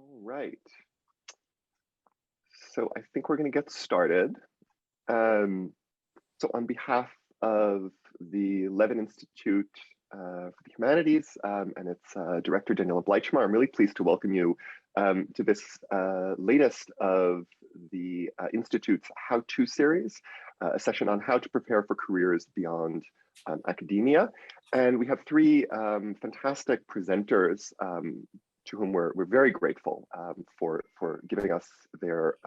All right. So I think we're going to get started. So on behalf of the Levan Institute for the Humanities and its director, Daniela Bleichmar, I'm really pleased to welcome you to this latest of the Institute's How-To series, a session on how to prepare for careers beyond academia. And we have three fantastic presenters to whom we're very grateful for giving us their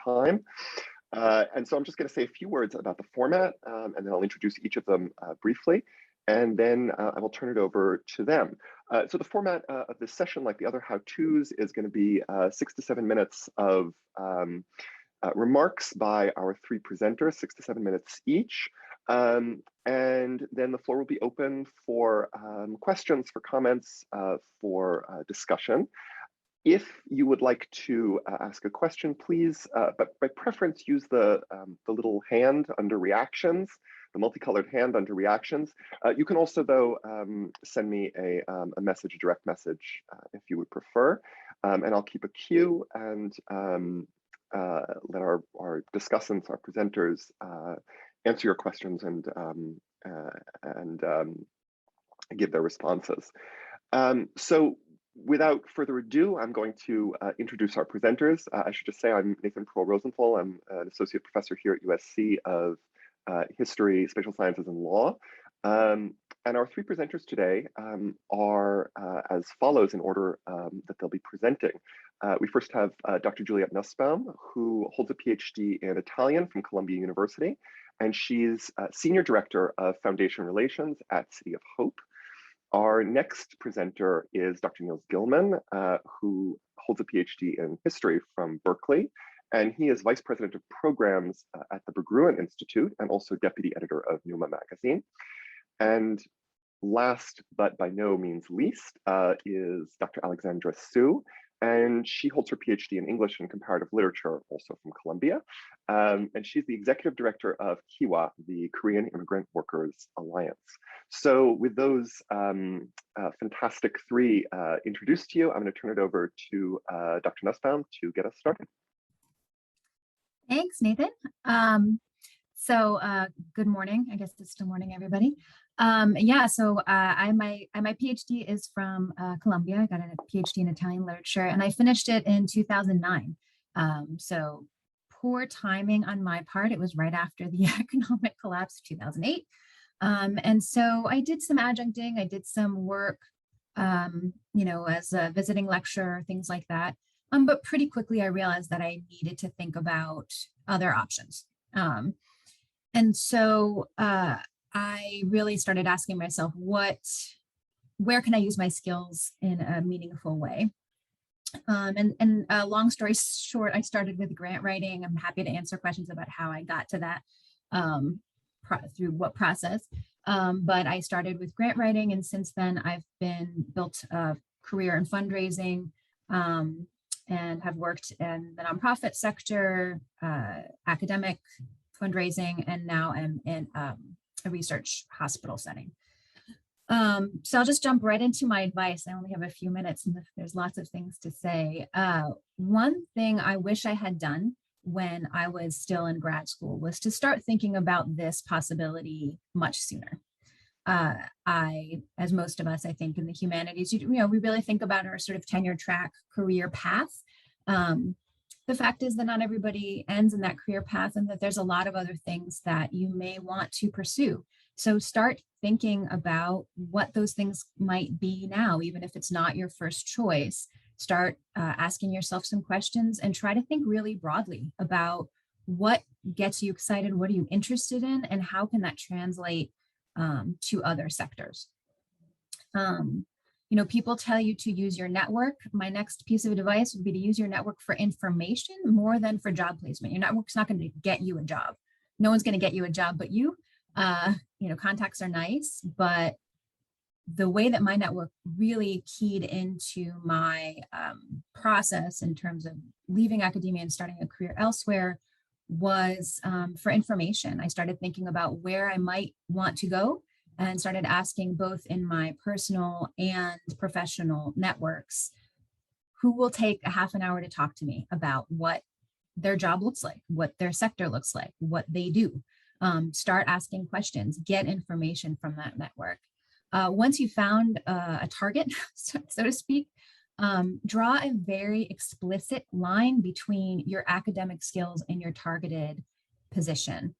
time. And so I'm just going to say a few words about the format, and then I'll introduce each of them briefly, and then I will turn it over to them. So the format of this session, like the other how-tos, is going to be 6 to 7 minutes of remarks by our three presenters, 6 to 7 minutes each. And then the floor will be open for questions, for comments, for discussion. If you would like to ask a question, please, but by preference, use the little hand under reactions, the multicolored hand under reactions. You can also, though, send me a message, a direct message, if you would prefer, and I'll keep a queue and let our discussants, our presenters, answer your questions and give their responses. So without further ado, I'm going to introduce our presenters. I should just say I'm Nathan Pearl-Rosenthal. I'm an associate professor here at USC of history, spatial sciences, and law. And our three presenters today are as follows in order that they'll be presenting. We first have Dr. Juliet Nusbaum, who holds a PhD in Italian from Columbia University, and she's Senior Director of Foundation Relations at City of Hope. Our next presenter is Dr. Nils Gilman, who holds a PhD in history from Berkeley, and he is Vice President of Programs at the Berggruen Institute and also Deputy Editor of Noema magazine. And last, but by no means least, is Dr. Alexandra Suh, and she holds her PhD in English and Comparative Literature, also from Columbia. And she's the Executive Director of KIWA, the Korean Immigrant Workers Alliance. So with those fantastic three introduced to you, I'm going to turn it over to Dr. Nussbaum to get us started. Thanks, Nathan. Good morning. I guess it's still morning, everybody. My PhD is from Columbia. I got a PhD in Italian literature, and I finished it in 2009. So poor timing on my part. It was right after the economic collapse of 2008. And so I did some adjuncting. I did some work, as a visiting lecturer, things like that. But pretty quickly I realized that I needed to think about other options. And so I really started asking myself, where can I use my skills in a meaningful way? Long story short, I started with grant writing. I'm happy to answer questions about how I got to that, through what process. But I started with grant writing, and since then I've built a career in fundraising, and have worked in the nonprofit sector, academic fundraising, and now I'm in a research hospital setting. So I'll just jump right into my advice. I only have a few minutes and there's lots of things to say. One thing I wish I had done when I was still in grad school was to start thinking about this possibility much sooner. As most of us, I think, in the humanities, we really think about our sort of tenure track career path. The fact is that not everybody ends in that career path, and that there's a lot of other things that you may want to pursue. So start thinking about what those things might be now, even if it's not your first choice. Start asking yourself some questions and try to think really broadly about what gets you excited, what are you interested in, and how can that translate to other sectors. People tell you to use your network. My next piece of advice would be to use your network for information more than for job placement. Your network's not going to get you a job. No one's going to get you a job but you. Contacts are nice, but the way that my network really keyed into my process in terms of leaving academia and starting a career elsewhere was for information. I started thinking about where I might want to go and started asking both in my personal and professional networks, who will take a half an hour to talk to me about what their job looks like, what their sector looks like, what they do. Start asking questions, get information from that network. Once you found a target, so to speak, draw a very explicit line between your academic skills and your targeted position.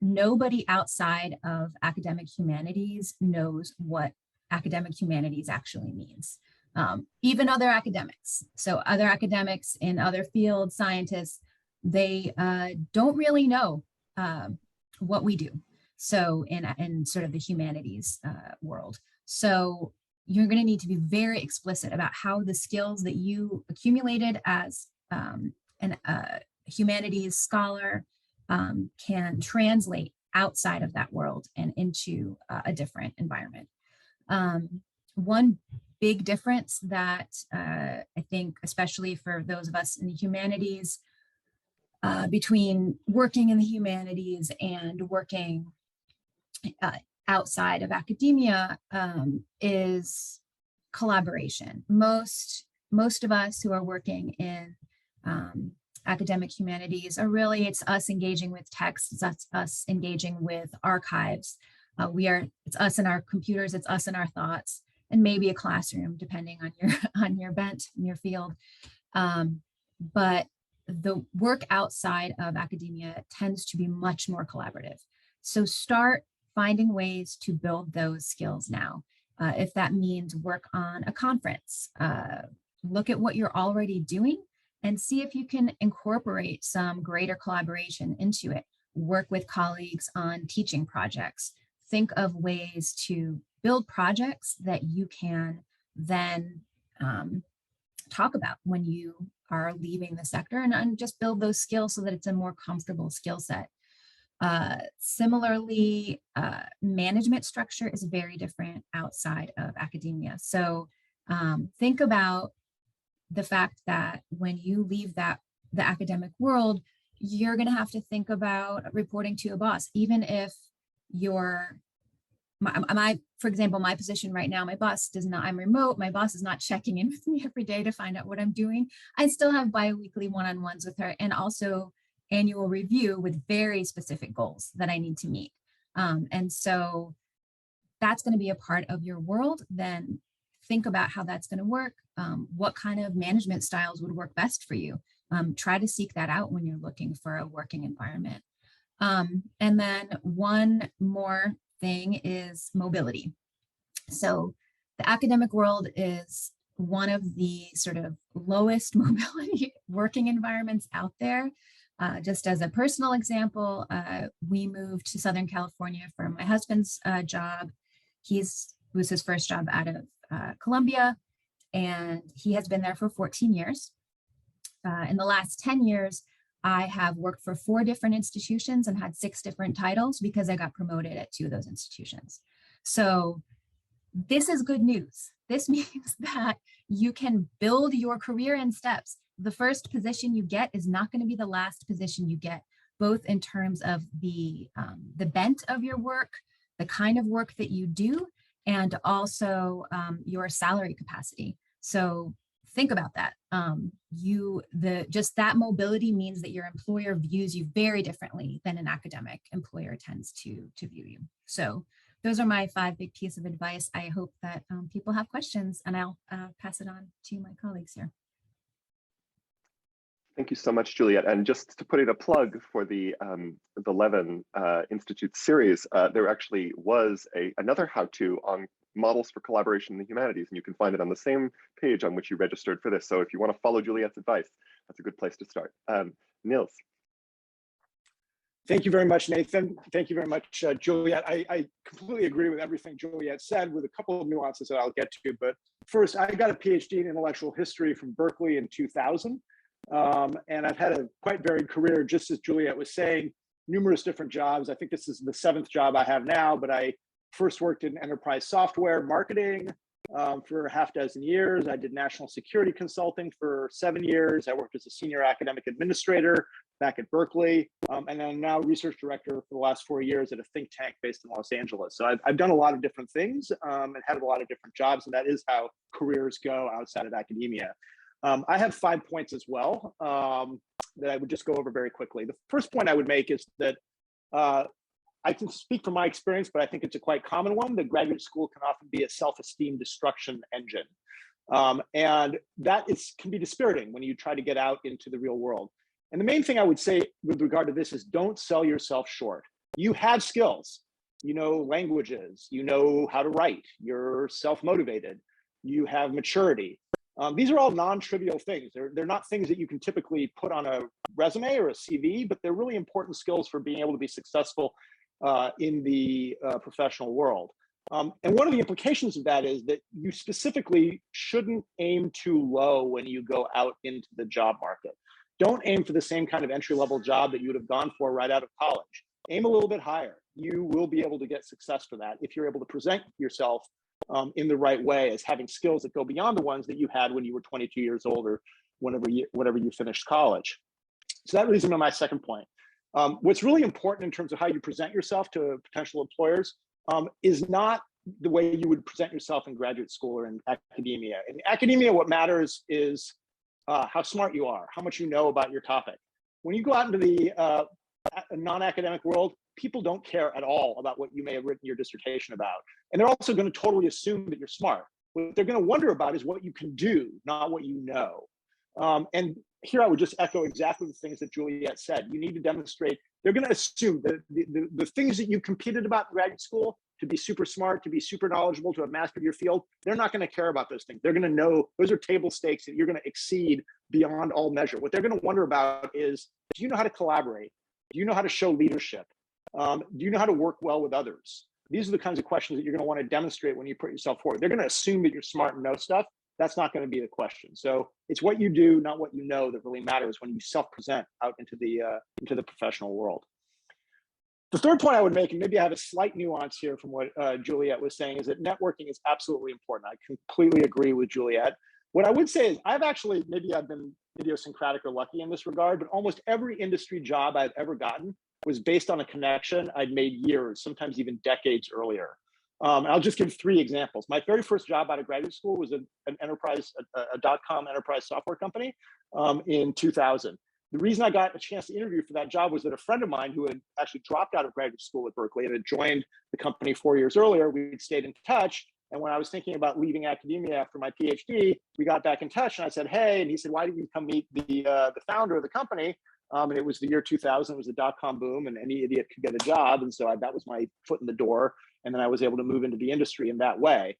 Nobody outside of academic humanities knows what academic humanities actually means. Even other academics. So other academics in other fields, scientists, they don't really know what we do. So in sort of the humanities world. So you're going to need to be very explicit about how the skills that you accumulated as a humanities scholar can translate outside of that world and into a different environment. One big difference that I think, especially for those of us in the humanities, between working in the humanities and working outside of academia is collaboration. Most of us who are working in academic humanities are really, it's us engaging with texts, it's us engaging with archives. It's us and our computers, it's us and our thoughts, and maybe a classroom, depending on your bent in your field. But the work outside of academia tends to be much more collaborative. So start finding ways to build those skills now. If that means work on a conference, look at what you're already doing and see if you can incorporate some greater collaboration into it. Work with colleagues on teaching projects. Think of ways to build projects that you can then talk about when you are leaving the sector, and just build those skills so that it's a more comfortable skill set. Similarly, management structure is very different outside of academia. So think about the fact that when you leave the academic world, you're going to have to think about reporting to a boss, even if for example, my position right now, my boss does not, I'm remote, my boss is not checking in with me every day to find out what I'm doing. I still have bi-weekly one-on-ones with her, and also annual review with very specific goals that I need to meet. And so that's going to be a part of your world. Then think about how that's going to work. What kind of management styles would work best for you? Try to seek that out when you're looking for a working environment. And then one more thing is mobility. So the academic world is one of the sort of lowest mobility working environments out there. Just as a personal example, we moved to Southern California for my husband's job. It was his first job out of Columbia, and he has been there for 14 years. In the last 10 years, I have worked for 4 different institutions and had 6 different titles because I got promoted at 2 of those institutions. So this is good news. This means that you can build your career in steps. The first position you get is not going to be the last position you get, both in terms of the bent of your work, the kind of work that you do, and also your salary capacity. So think about that. Just that mobility means that your employer views you very differently than an academic employer tends to view you. So those are my 5 big pieces of advice. I hope that people have questions, and I'll pass it on to my colleagues here. Thank you so much, Juliet. And just to put in a plug for the Levan Institute series, there actually was another how-to on models for collaboration in the humanities, and you can find it on the same page on which you registered for this. So if you want to follow Juliet's advice, that's a good place to start. Nils. Thank you very much, Nathan. Thank you very much, Juliet. I completely agree with everything Juliet said, with a couple of nuances that I'll get to. But first, I got a PhD in intellectual history from Berkeley in 2000. And I've had a quite varied career, just as Juliet was saying, numerous different jobs. I think this is the 7th job I have now, but I first worked in enterprise software marketing for a half dozen years. I did national security consulting for 7 years. I worked as a senior academic administrator back at Berkeley, and I'm now research director for the last 4 years at a think tank based in Los Angeles. So I've done a lot of different things and had a lot of different jobs, and that is how careers go outside of academia. I have 5 points as well that I would just go over very quickly. The first point I would make is that I can speak from my experience, but I think it's a quite common one, that graduate school can often be a self-esteem destruction engine. And that can be dispiriting when you try to get out into the real world. And the main thing I would say with regard to this is don't sell yourself short. You have skills, you know languages, you know how to write, you're self-motivated, you have maturity. These are all non-trivial things. They're not things that you can typically put on a resume or a CV, but they're really important skills for being able to be successful in the professional world. And one of the implications of that is that you specifically shouldn't aim too low when you go out into the job market. Don't aim for the same kind of entry-level job that you would have gone for right out of college. Aim a little bit higher. You will be able to get success for that if you're able to present yourself in the right way as having skills that go beyond the ones that you had when you were 22 years old or whenever you finished college. So that leads me to my second point. What's really important in terms of how you present yourself to potential employers is not the way you would present yourself in graduate school or in academia. In academia, what matters is how smart you are, how much you know about your topic. When you go out into the non-academic world, people don't care at all about what you may have written your dissertation about. And they're also going to totally assume that you're smart. What they're going to wonder about is what you can do, not what you know. And here I would just echo exactly the things that Juliet said. You need to demonstrate, they're going to assume that the things that you competed about in graduate school, to be super smart, to be super knowledgeable, to have mastered your field, they're not going to care about those things. They're going to know those are table stakes that you're going to exceed beyond all measure. What they're going to wonder about is, do you know how to collaborate? Do you know how to show leadership? Do you know how to work well with others? These are the kinds of questions that you're going to want to demonstrate when you put yourself forward. They're going to assume that you're smart and know stuff. That's not going to be the question. So it's what you do, not what you know, that really matters when you self-present out into the professional world. The third point I would make, and maybe I have a slight nuance here from what Juliet was saying, is that networking is absolutely important. I completely agree with Juliet. What I would say is maybe I've been idiosyncratic or lucky in this regard, but almost every industry job I've ever gotten was based on a connection I'd made years, sometimes even decades earlier. I'll just give 3 examples. My very first job out of graduate school was a .com enterprise software company in 2000. The reason I got a chance to interview for that job was that a friend of mine who had actually dropped out of graduate school at Berkeley and had joined the company 4 years earlier, we'd stayed in touch. And when I was thinking about leaving academia after my PhD, we got back in touch and I said, hey, and he said, why didn't you come meet the founder of the company? And it was the year 2000, it was the .com boom and any idiot could get a job. And so that was my foot in the door. And then I was able to move into the industry in that way.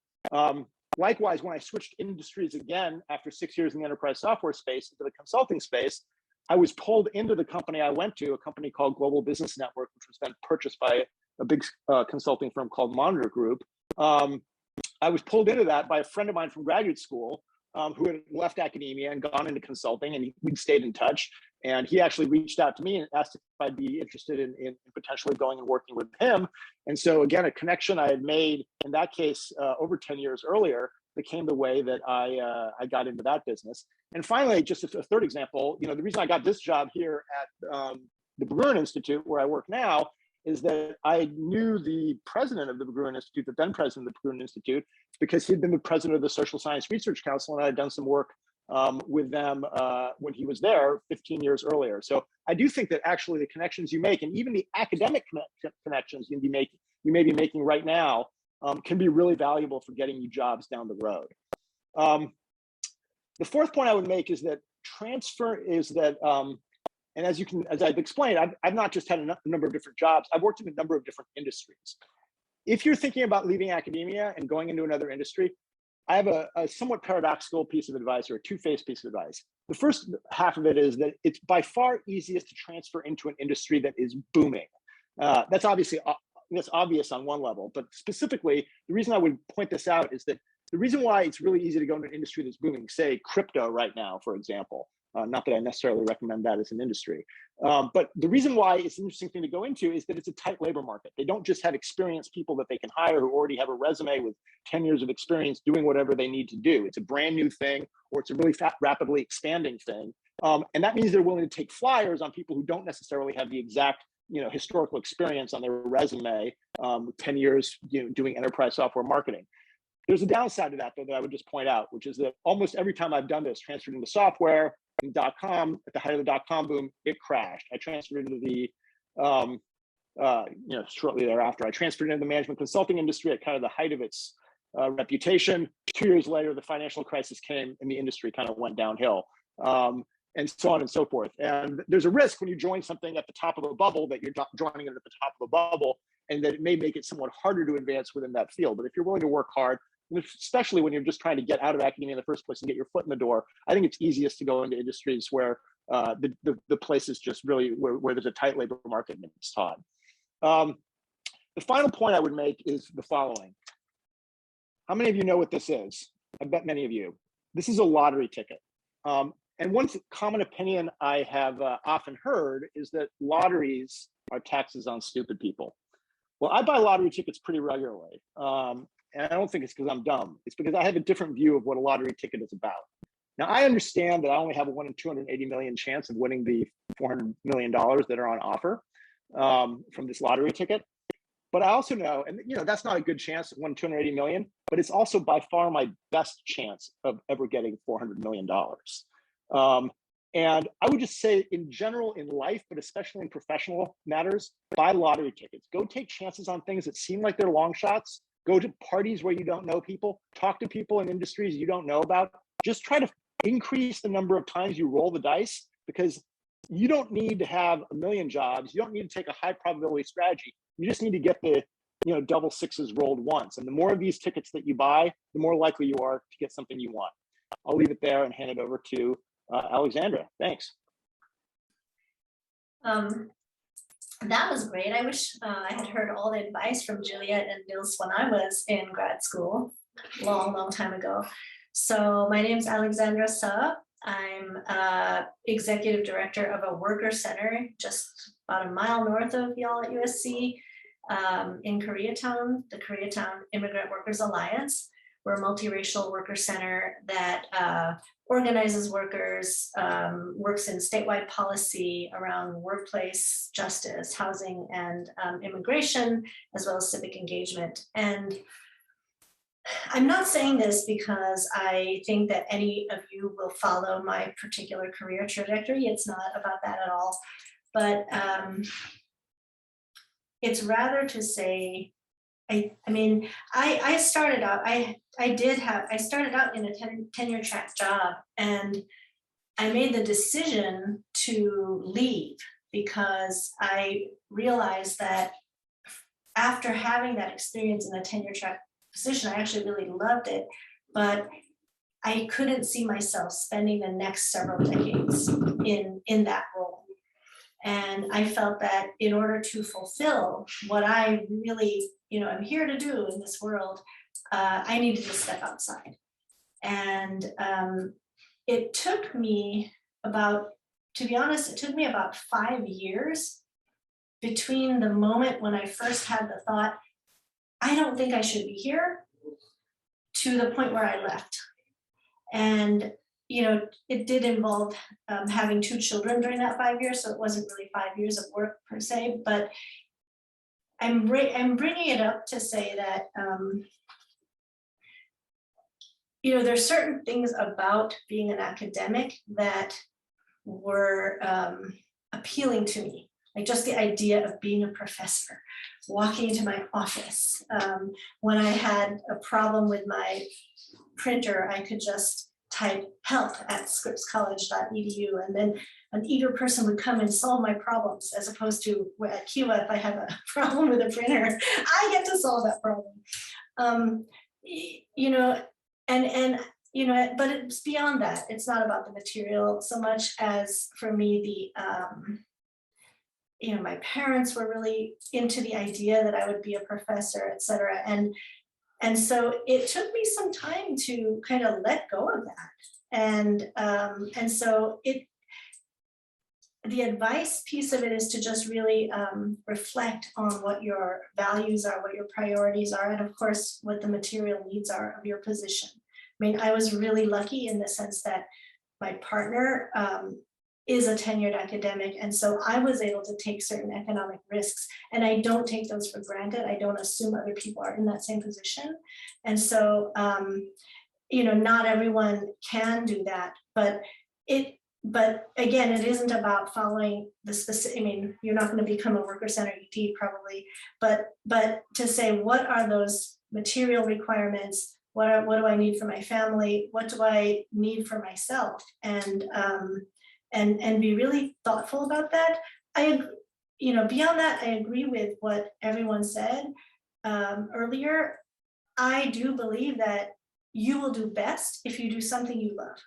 Likewise, when I switched industries again, after 6 years in the enterprise software space into the consulting space, I was pulled into the company I went to, a company called Global Business Network, which was then purchased by a big consulting firm called Monitor Group. I was pulled into that by a friend of mine from graduate school who had left academia and gone into consulting, and we'd stayed in touch. And he actually reached out to me and asked if I'd be interested in potentially going and working with him. And so again, a connection I had made in that case over 10 years earlier became the way that I got into that business. And finally, just a third example, the reason I got this job here at the Berggruen Institute, where I work now, is that I knew the president of the Berggruen Institute, the then president of the Berggruen Institute, because he'd been the president of the Social Science Research Council, and I had done some work with them when he was there 15 years earlier. So I do think that actually the connections you make, and even the academic connections you may be making right now, can be really valuable for getting you jobs down the road. The fourth point I would make is that and as I've explained, I've not just had a number of different jobs, I've worked in a number of different industries. If you're thinking about leaving academia and going into another industry, I have a somewhat paradoxical piece of advice, or a two-faced piece of advice. The first half of it is that it's by far easiest to transfer into an industry that is booming. That's obvious on one level, but specifically, the reason I would point this out is that the reason why it's really easy to go into an industry that's booming, say crypto right now, for example, not that I necessarily recommend that as an industry, but the reason why it's an interesting thing to go into is that it's a tight labor market. They don't just have experienced people that they can hire who already have a resume with 10 years of experience doing whatever they need to do. It's a brand new thing, or it's a really rapidly expanding thing. And that means they're willing to take flyers on people who don't necessarily have the exact historical experience on their resume, 10 years doing enterprise software marketing. There's a downside to that, though, that I would just point out, which is that almost every time I've done this, transferred into software, in .com, at the height of the .com boom, it crashed. I transferred into the, shortly thereafter, I transferred into the management consulting industry at kind of the height of its reputation. 2 years later, the financial crisis came and the industry kind of went downhill, and so on and so forth. And there's a risk when you join something at the top of a bubble that you're joining it at the top of a bubble, and that it may make it somewhat harder to advance within that field. But if you're willing to work hard, especially when you're just trying to get out of academia in the first place and get your foot in the door, I think it's easiest to go into industries where the place is just really where there's a tight labor market and it's taught. The final point I would make is the following. How many of you know what this is? I bet many of you. This is a lottery ticket. And one common opinion I have often heard is that lotteries are taxes on stupid people. Well, I buy lottery tickets pretty regularly. And I don't think it's because I'm dumb. It's because I have a different view of what a lottery ticket is about. Now, I understand that I only have a 1 in 280 million chance of winning the $400 million that are on offer from this lottery ticket. But I also know, and that's not a good chance of 1 in 280 million, but it's also by far my best chance of ever getting $400 million. And I would just say in general in life, but especially in professional matters, buy lottery tickets. Go take chances on things that seem like they're long shots. Go to parties where you don't know people, talk to people in industries you don't know about. Just try to increase the number of times you roll the dice, because you don't need to have a million jobs. You don't need to take a high probability strategy. You just need to get the double sixes rolled once. And the more of these tickets that you buy, the more likely you are to get something you want. I'll leave it there and hand it over to Alexandra. Thanks. That was great. I wish I had heard all the advice from Juliet and Nils when I was in grad school, long time ago. So my name is Alexandra Suh. I'm executive director of a worker center just about a mile north of y'all at USC in Koreatown, the Koreatown Immigrant Workers Alliance. We're a multiracial worker center that organizes workers, works in statewide policy around workplace justice, housing, and immigration, as well as civic engagement. And I'm not saying this because I think that any of you will follow my particular career trajectory. It's not about that at all. But it's rather to say, I started out, I started out in a tenure track job, and I made the decision to leave because I realized that after having that experience in a tenure track position, I actually really loved it, but I couldn't see myself spending the next several decades in that role. And I felt that in order to fulfill what I really, I'm here to do in this world, I needed to step outside. And it took me about, to be honest, it took me about 5 years between the moment when I first had the thought, I don't think I should be here, to the point where I left. And it did involve having 2 children during that 5 years, so it wasn't really 5 years of work per se, but I'm bringing it up to say that there's certain things about being an academic that were appealing to me, like just the idea of being a professor, walking into my office. When I had a problem with my printer, I could just type help at scripscollege.edu, and then an eager person would come and solve my problems, as opposed to at KIWA, if I have a problem with a printer, I get to solve that problem. But it's beyond that. It's not about the material so much as, for me, my parents were really into the idea that I would be a professor, et cetera. And so it took me some time to kind of let go of that. And so the advice piece of it is to just really reflect on what your values are, what your priorities are, and of course, what the material needs are of your position. I mean, I was really lucky in the sense that my partner is a tenured academic. And so I was able to take certain economic risks, and I don't take those for granted. I don't assume other people are in that same position. And so, you know, not everyone can do that, but again, it isn't about following the specific, I mean, you're not going to become a worker centered ED probably, but to say, what are those material requirements? What do I need for my family? What do I need for myself? And be really thoughtful about that. You know, beyond that, I agree with what everyone said earlier. I do believe that you will do best if you do something you love.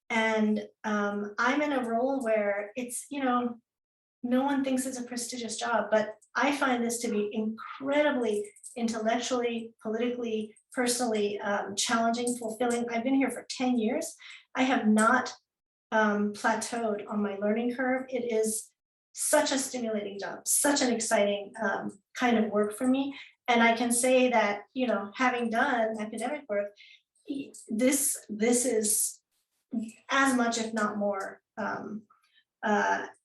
And I'm in a role where it's, you know, no one thinks it's a prestigious job, but I find this to be incredibly intellectually, politically, personally challenging, fulfilling. I've been here for 10 years. I have not plateaued on my learning curve. It is such a stimulating job, such an exciting kind of work for me. And I can say that, you know, having done academic work, this is as much, if not more,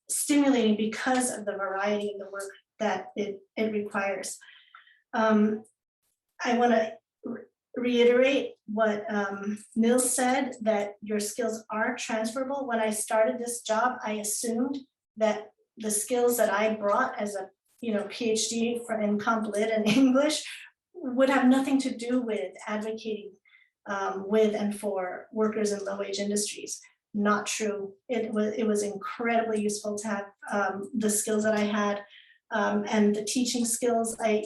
stimulating because of the variety of the work that it requires. I want to reiterate what Nils said, that your skills are transferable. When I started this job, I assumed that the skills that I brought as a PhD in Comp Lit and English would have nothing to do with advocating with and for workers in low-wage industries. Not true. It was incredibly useful to have the skills that I had and the teaching skills. I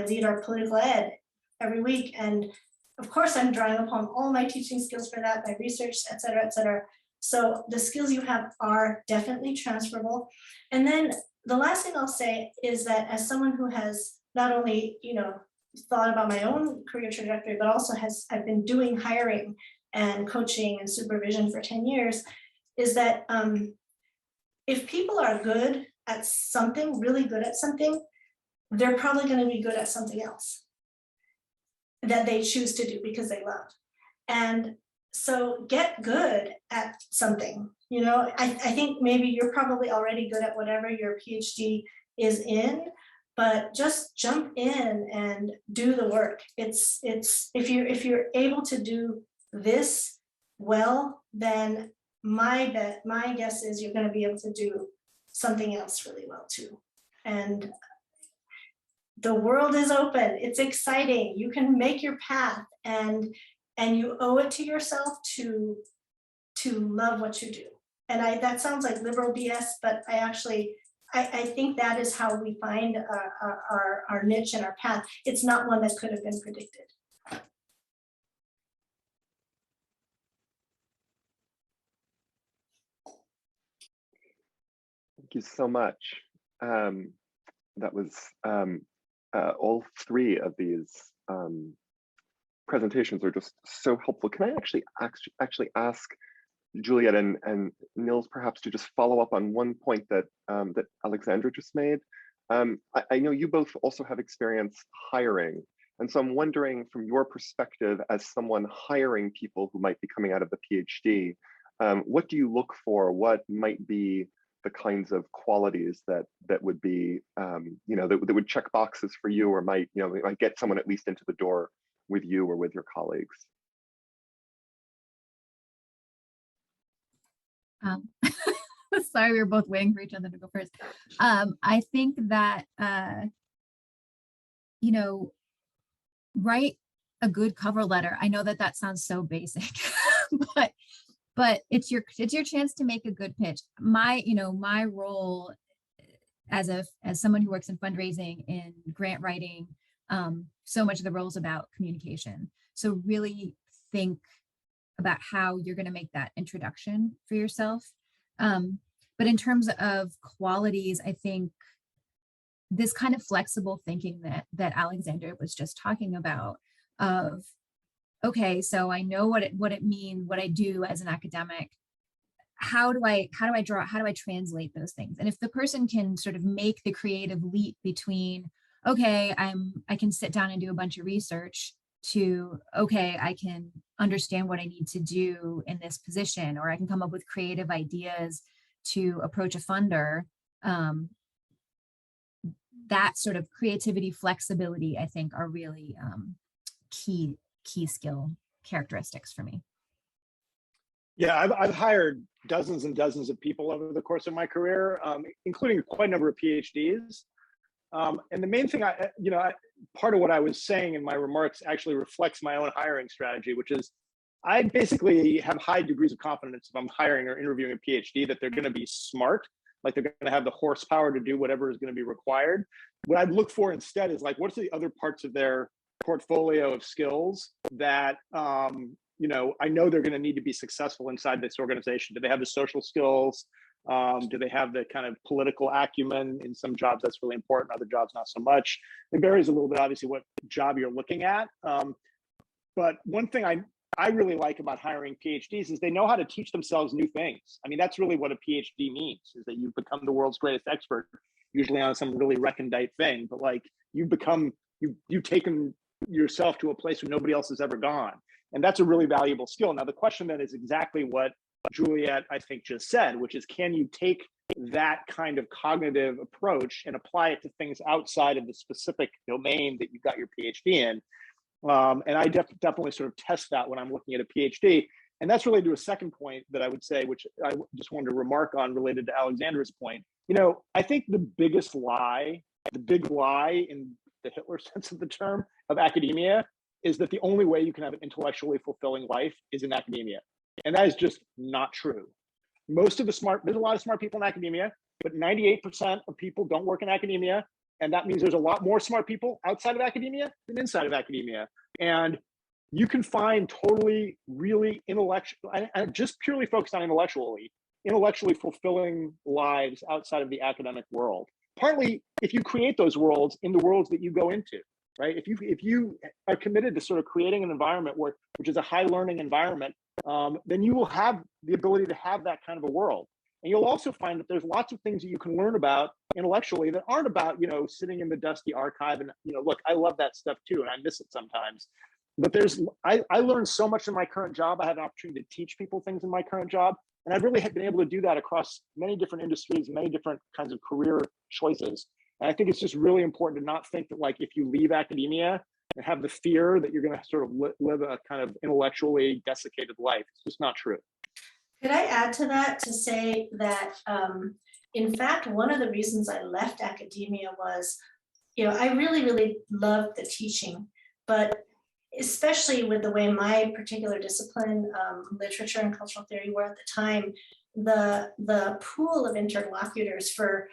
lead our political ed every week, and of course I'm drawing upon all my teaching skills for that, my research, et cetera, et cetera. So the skills you have are definitely transferable. And then the last thing I'll say is that as someone who has not only thought about my own career trajectory, but also I've been doing hiring and coaching and supervision for 10 years, is that if people are good at something, really good at something, they're probably going to be good at something else that they choose to do because they love. And so get good at something. I think maybe you're probably already good at whatever your PhD is in, but just jump in and do the work. It's if you're able to do this well, then my guess is you're going to be able to do something else really well too. And the world is open. It's exciting. You can make your path, and you owe it to yourself to love what you do. And that sounds like liberal BS, but I think that is how we find our niche and our path. It's not one that could have been predicted. Thank you so much. That was all three of these presentations are just so helpful. Can I actually ask Juliet and Nils perhaps to just follow up on one point that that Alexandra just made? I know you both also have experience hiring, and so I'm wondering, from your perspective as someone hiring people who might be coming out of the PhD, what do you look for? What might be the kinds of qualities that would be that would check boxes for you, or might get someone at least into the door with you or with your colleagues? Sorry, we were both waiting for each other to go first. I think that write a good cover letter. I know that sounds so basic, but it's your chance to make a good pitch. My role as someone who works in fundraising, in grant writing, so much of the role is about communication. So really think about how you're going to make that introduction for yourself. But in terms of qualities, I think this kind of flexible thinking that Alexandra was just talking about, of, okay, so I know what it means, what I do as an academic. How do I translate those things? And if the person can sort of make the creative leap between, okay, I can sit down and do a bunch of research, to, okay, I can understand what I need to do in this position, or I can come up with creative ideas to approach a funder. That sort of creativity, flexibility, I think are really key skill characteristics for me. Yeah, I've hired dozens and dozens of people over the course of my career, including quite a number of PhDs. And the main thing, part of what I was saying in my remarks actually reflects my own hiring strategy, which is I basically have high degrees of confidence if I'm hiring or interviewing a PhD that they're going to be smart, like they're going to have the horsepower to do whatever is going to be required. What I'd look for instead is like, what's the other parts of their portfolio of skills that I know they're going to need to be successful inside this organization. Do they have the social skills? Do they have the kind of political acumen? In some jobs, that's really important. Other jobs, not so much. It varies a little bit, obviously, what job you're looking at. But one thing I really like about hiring PhDs is they know how to teach themselves new things. I mean, that's really what a PhD means, is that you become the world's greatest expert, usually on some really recondite thing. But like you've taken yourself to a place where nobody else has ever gone. And that's a really valuable skill. Now, the question then is exactly what Juliet, I think, just said, which is, can you take that kind of cognitive approach and apply it to things outside of the specific domain that you got your PhD in? And I definitely sort of test that when I'm looking at a PhD. And that's related to a second point that I would say, which I just wanted to remark on related to Alexandra's point. I think the big lie in the Hitler sense of the term of academia is that the only way you can have an intellectually fulfilling life is in academia. And that is just not true. There's a lot of smart people in academia, but 98% of people don't work in academia. And that means there's a lot more smart people outside of academia than inside of academia. And you can find totally, really intellectual, and just purely focused on intellectually fulfilling lives outside of the academic world. Partly if you create those worlds in the worlds that you go into. Right? If you are committed to sort of creating an environment which is a high learning environment, then you will have the ability to have that kind of a world. And you'll also find that there's lots of things that you can learn about intellectually that aren't about, sitting in the dusty archive. And, look, I love that stuff too, and I miss it sometimes. But I learned so much in my current job. I have an opportunity to teach people things in my current job. And I've really been able to do that across many different industries, many different kinds of career choices. And I think it's just really important to not think that, like, if you leave academia and have the fear that you're going to sort of live a kind of intellectually desiccated life. It's just not true. Could I add to that to say that, in fact, one of the reasons I left academia was, I really, really loved the teaching, but especially with the way my particular discipline, literature and cultural theory, were at the time, the pool of interlocutors for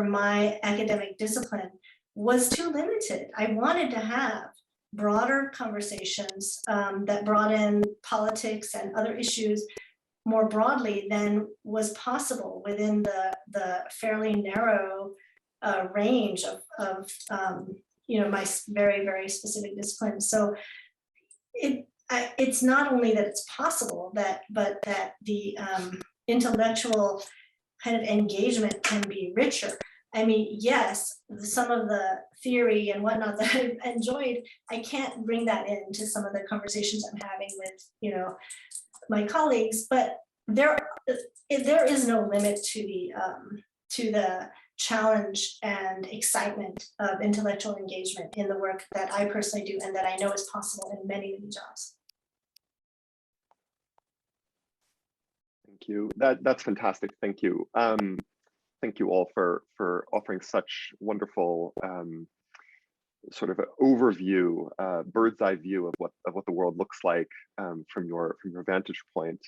my academic discipline was too limited. I wanted to have broader conversations that brought in politics and other issues more broadly than was possible within the fairly narrow range of my very, very specific discipline. So it's not only that it's possible but that the intellectual kind of engagement can be richer. I mean, yes, some of the theory and whatnot that I've enjoyed, I can't bring that into some of the conversations I'm having with, my colleagues, but there is no limit to the challenge and excitement of intellectual engagement in the work that I personally do and that I know is possible in many, many jobs. Thank you. That's fantastic. Thank you. Thank you all for offering such wonderful sort of an overview, bird's eye view of what the world looks like from your vantage point.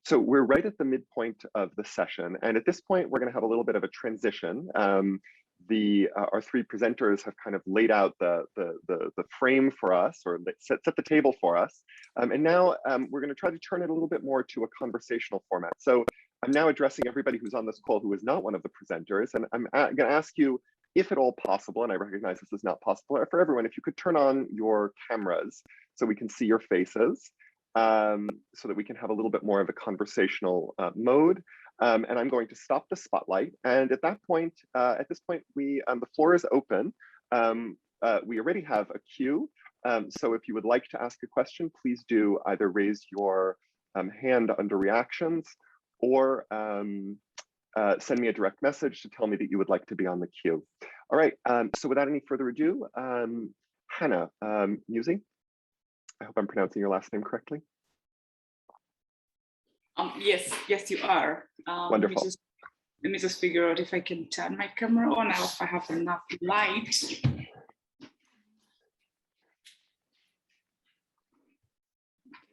So we're right at the midpoint of the session, and at this point we're going to have a little bit of a transition. Our three presenters have kind of laid out the frame for us, or set the table for us, and now we're going to try to turn it a little bit more to a conversational format. So I'm now addressing everybody who's on this call who is not one of the presenters, and I'm going to ask you, if at all possible, and I recognize this is not possible for everyone, if you could turn on your cameras so we can see your faces, so that we can have a little bit more of a conversational mode. And I'm going to stop the spotlight. And at this point, the floor is open. we already have a queue. So if you would like to ask a question, please do either raise your hand under reactions or send me a direct message to tell me that you would like to be on the queue. All right, so without any further ado, Hannah Musing, I hope I'm pronouncing your last name correctly. Yes, you are. Wonderful. Let me just figure out if I can turn my camera on, if I have enough light.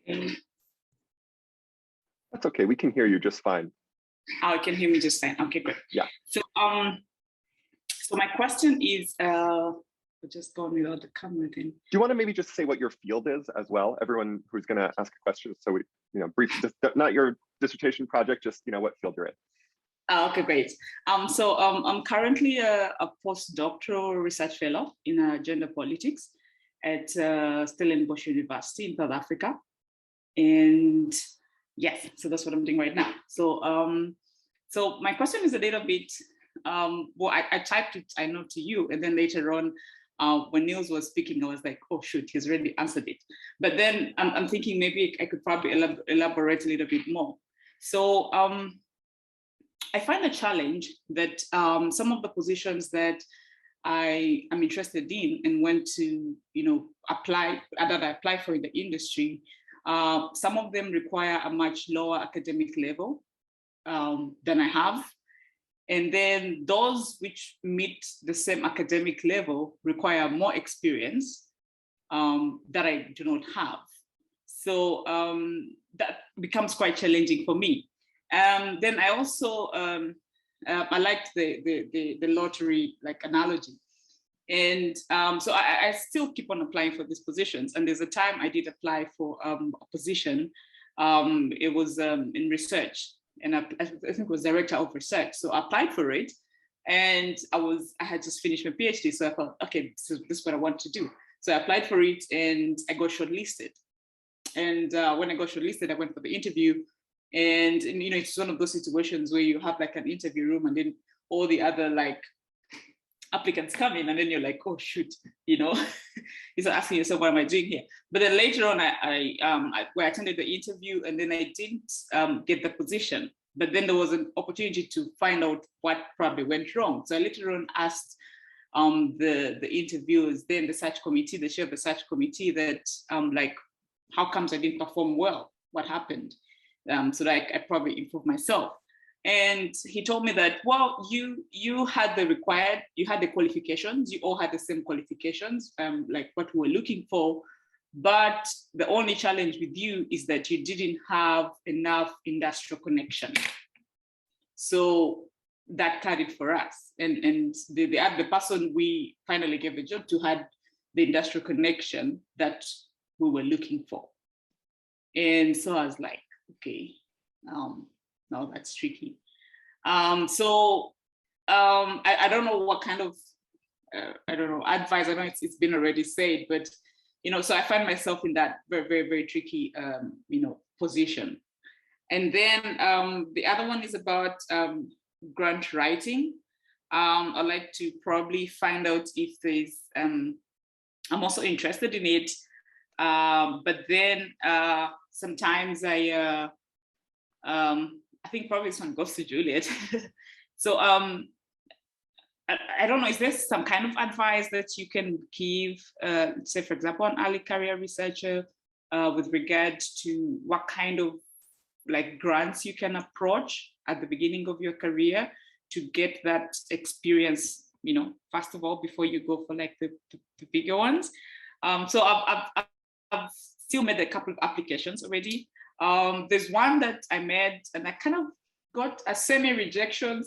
Okay. That's okay, we can hear you just fine. Oh, you can hear me just fine. Okay, great. Yeah. So, so my question is, I'll just go without the camera then. Do you want to maybe just say what your field is as well? Everyone who's going to ask a question, so we, brief, just not your dissertation project, just what field you're in. Okay, great. So I'm currently a postdoctoral research fellow in gender politics at Stellenbosch University in South Africa, and yes, so that's what I'm doing right now. So so my question is a little bit. Well, I typed it, I know, to you, and then later on, when Nils was speaking, I was like, oh shoot, he's already answered it. But then I'm thinking maybe I could probably elaborate a little bit more. So I find a challenge that some of the positions that I am interested in and went to, apply for in the industry, some of them require a much lower academic level than I have. And then those which meet the same academic level require more experience that I do not have. So that becomes quite challenging for me. Then I also, I liked the lottery analogy. And so I still keep on applying for these positions. And there's a time I did apply for a position. It was in research. And I think it was director of research. So I applied for it, and I had just finished my PhD. So I thought, okay, this is what I want to do. So I applied for it, and I got shortlisted. And when I got shortlisted, I went for the interview. And it's one of those situations where you have an interview room, and then all the other applicants come in, and then you're like, oh shoot, you're asking yourself, what am I doing here? But then later on, I attended the interview, and then I didn't get the position. But then there was an opportunity to find out what probably went wrong. So I later on asked the interviewers, then the search committee, the chair of the search committee, that how comes I didn't perform well? What happened? So that I probably improve myself. And he told me that, well, you had the qualifications, you all had the same qualifications, what we were looking for, but the only challenge with you is that you didn't have enough industrial connection. So that carried for us. And the person we finally gave the job to had the industrial connection that we were looking for. And so I was like, okay, no, that's tricky. So I don't know what kind of advice. I know it's been already said, but so I find myself in that very, very, very tricky position. And then the other one is about grant writing. I'd like to probably find out if there's. I'm also interested in it, but then sometimes I think probably this one goes to Juliet. So I don't know, is there some kind of advice that you can give, say, for example, an early career researcher with regard to what kind of grants you can approach at the beginning of your career to get that experience, first of all, before you go for the bigger ones? So I've still made a couple of applications already. There's one that I made, and I kind of got a semi-rejection,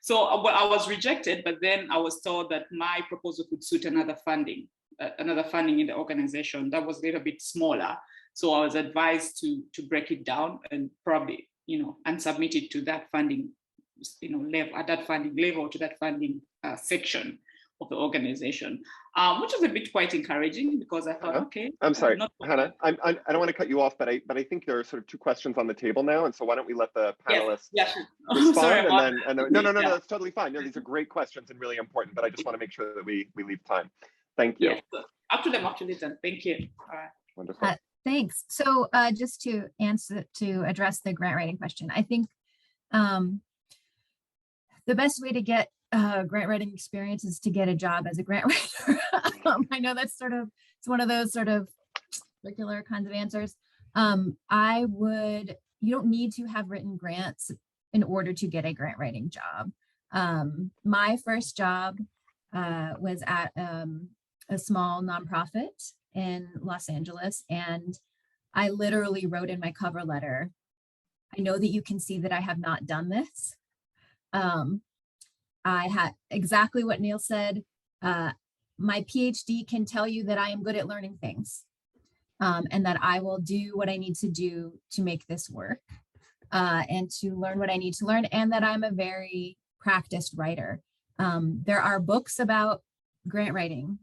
So I was rejected, but then I was told that my proposal could suit another funding in the organization that was a little bit smaller. So I was advised to break it down and probably, and submit it to that funding, level, at that funding level, to that funding section, of the organization, which was a bit quite encouraging because I thought, okay. I'm sorry, Hannah, I don't want to cut you off, but I think there are sort of two questions on the table now. And so why don't we let the panelists respond? Sorry, no, that's totally fine. No, these are great questions and really important, but I just want to make sure that we leave time. Thank you. Yes, up to them after this, then. Thank you. All right. Wonderful. Thanks. So just to address the grant writing question, I think the best way to get grant writing experience is to get a job as a grant writer. I know that's it's one of those sort of circular kinds of answers. You don't need to have written grants in order to get a grant writing job. My first job was at a small nonprofit in Los Angeles, and I literally wrote in my cover letter, I know that you can see that I have not done this. I had exactly what Neil said. My PhD can tell you that I am good at learning things, and that I will do what I need to do to make this work, and to learn what I need to learn, and that I'm a very practiced writer. There are books about grant writing.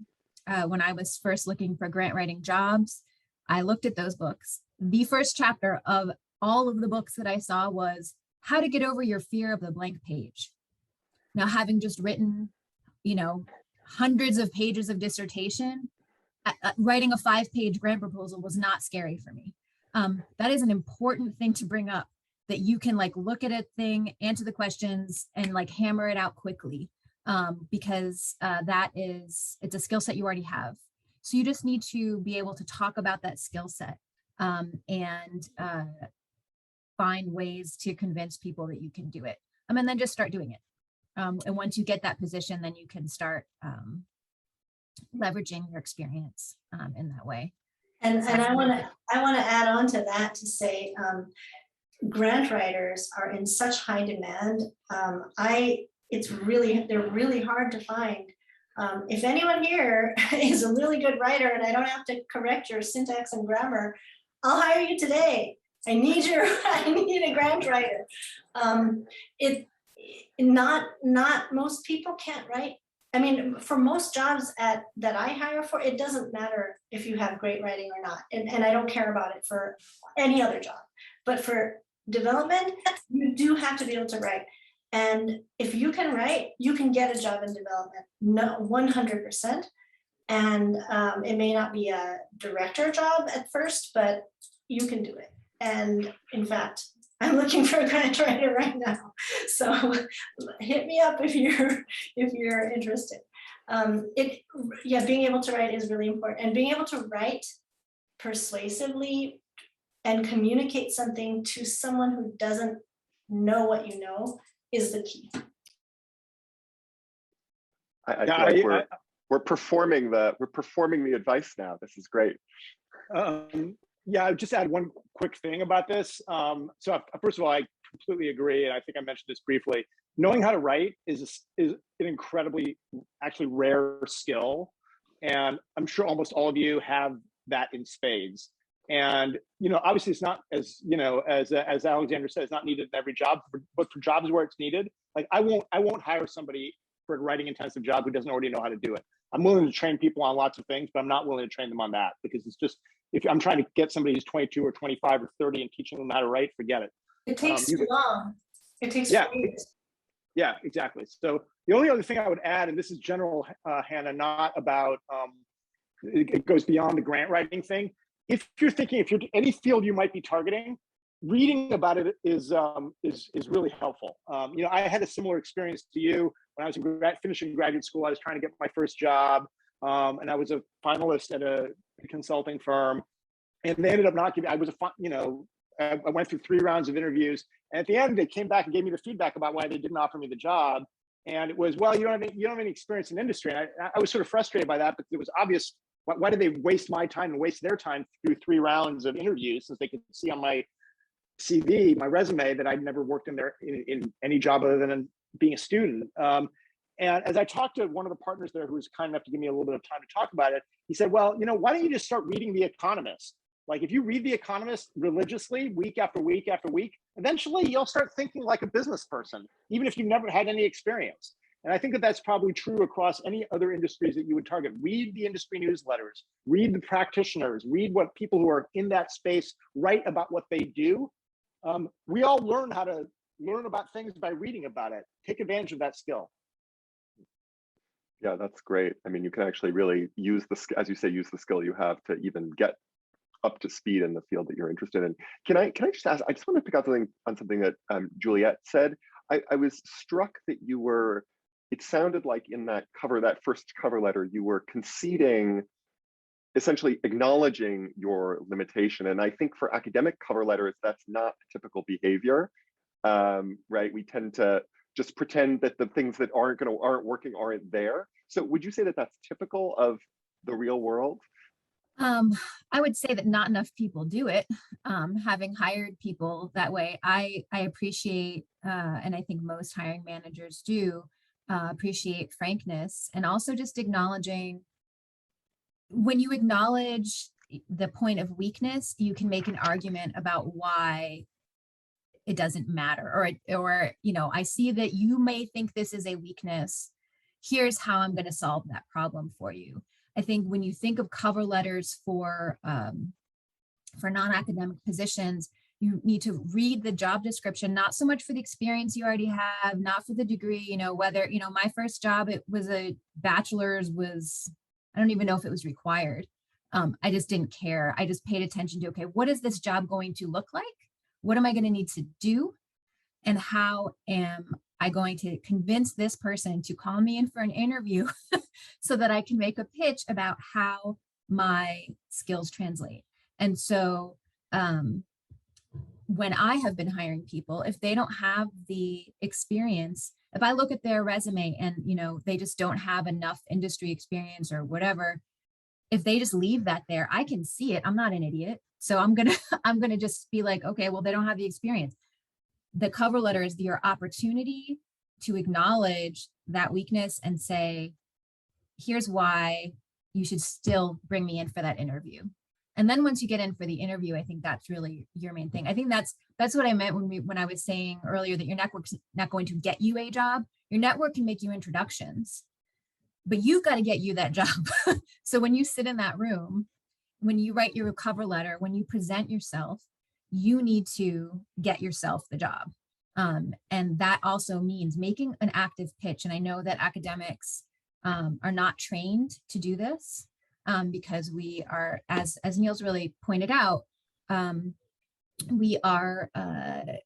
When I was first looking for grant writing jobs, I looked at those books. The first chapter of all of the books that I saw was how to get over your fear of the blank page. Now, having just written, hundreds of pages of dissertation, writing a 5-page grant proposal was not scary for me. That is an important thing to bring up, that you can look at a thing, answer the questions, and hammer it out quickly, because it's a skill set you already have. So you just need to be able to talk about that skill set, and find ways to convince people that you can do it, and then just start doing it. And once you get that position, then you can start leveraging your experience in that way. And I want to add on to that to say, grant writers are in such high demand. They're really hard to find. If anyone here is a really good writer and I don't have to correct your syntax and grammar, I'll hire you today. I need a grant writer. Not most people can't write. I mean, for most jobs that I hire for, it doesn't matter if you have great writing or not. And I don't care about it for any other job. But for development, you do have to be able to write. And if you can write, you can get a job in development, 100%. And it may not be a director job at first, but you can do it. And in fact, I'm looking for a grant writer right now. So hit me up if you're interested. Being able to write is really important, and being able to write persuasively and communicate something to someone who doesn't know what you know is the key. I feel like we're performing the advice now. This is great. Yeah, I'll just add one quick thing about this. So first of all, I completely agree, and I think I mentioned this briefly. Knowing how to write is an incredibly, actually rare skill, and I'm sure almost all of you have that in spades. And obviously, it's not as as Alexandra said, it's not needed in every job, but for jobs where it's needed, I won't hire somebody for a writing intensive job who doesn't already know how to do it. I'm willing to train people on lots of things, but I'm not willing to train them on that, because it's just, if I'm trying to get somebody who's 22 or 25 or 30 and teaching them how to write, forget it. It takes too long. It takes 4 years. Yeah, exactly. So the only other thing I would add, and this is general, Hannah, not about, it goes beyond the grant writing thing. If you're any field you might be targeting, reading about it is really helpful. I had a similar experience to you when I was finishing graduate school. I was trying to get my first job, and I was a finalist at a consulting firm, and they ended up not giving. I went through 3 rounds of interviews, and at the end they came back and gave me the feedback about why they didn't offer me the job. And it was, well, you don't have any experience in industry. And I was sort of frustrated by that, but it was obvious. Why did they waste my time and waste their time through 3 rounds of interviews, since they could see on my CV, my resume, that I'd never worked in any job other than being a student. And as I talked to one of the partners there, who was kind enough to give me a little bit of time to talk about it, he said, well, why don't you just start reading The Economist? If you read The Economist religiously, week after week after week, eventually you'll start thinking like a business person, even if you've never had any experience. And I think that that's probably true across any other industries that you would target. Read the industry newsletters, read the practitioners, read what people who are in that space write about what they do. We all learn how to learn about things by reading about it. Take advantage of that skill. Yeah, that's great. I mean, you can actually really use the, as you say, use the skill you have to even get up to speed in the field that you're interested in. Can I just ask, I just want to pick out something that Juliet said. I was struck that you were, it sounded like in that first cover letter, you were conceding, essentially acknowledging your limitation. And I think for academic cover letters, that's not typical behavior, right? We tend to just pretend that the things that aren't working aren't there. So would you say that that's typical of the real world? I would say that not enough people do it. Having hired people that way, I appreciate, and I think most hiring managers do, appreciate frankness, and also just acknowledging, when you acknowledge the point of weakness, you can make an argument about why it doesn't matter, or you know, I see that you may think this is a weakness. Here's how I'm going to solve that problem for you. I think when you think of cover letters for non-academic positions, you need to read the job description, not so much for the experience you already have, not for the degree, you know, whether, you know, my first job, it was a bachelor's, I don't even know if it was required. I just didn't care. I just paid attention to, okay, what is this job going to look like? What am I going to need to do? And how am I going to convince this person to call me in for an interview so that I can make a pitch about how my skills translate? And so when I have been hiring people, if they don't have the experience, if I look at their resume and, you know, they just don't have enough industry experience or whatever, if they just leave that there, I can see it. I'm not an idiot. So I'm gonna just be like, okay, well, they don't have the experience. The cover letter is your opportunity to acknowledge that weakness and say, here's why you should still bring me in for that interview. And then once you get in for the interview, I think that's really your main thing. I think that's what I meant when I was saying earlier that your network's not going to get you a job. Your network can make you introductions, but you've got to get you that job. So when you sit in that room, when you write your cover letter, when you present yourself, you need to get yourself the job. And that also means making an active pitch. And I know that academics are not trained to do this because we are, as Nils really pointed out, we are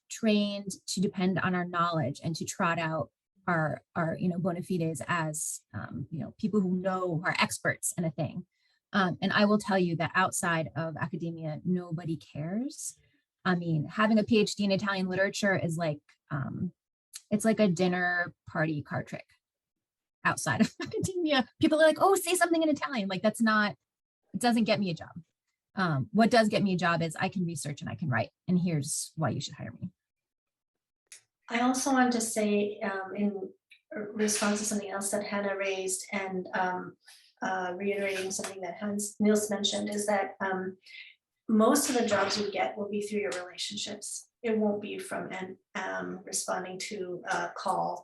trained to depend on our knowledge and to trot out our bona fides as people who know, are experts in a thing. And I will tell you that outside of academia, nobody cares. I mean, having a PhD in Italian literature is like, it's like a dinner party card trick. Outside of academia, people are like, oh, say something in Italian. Like, that's not, it doesn't get me a job. What does get me a job is I can research and I can write, and here's why you should hire me. I also wanted to say, in response to something else that Hannah raised, and reiterating something that Nils mentioned, is that most of the jobs you get will be through your relationships. It won't be from responding to a cold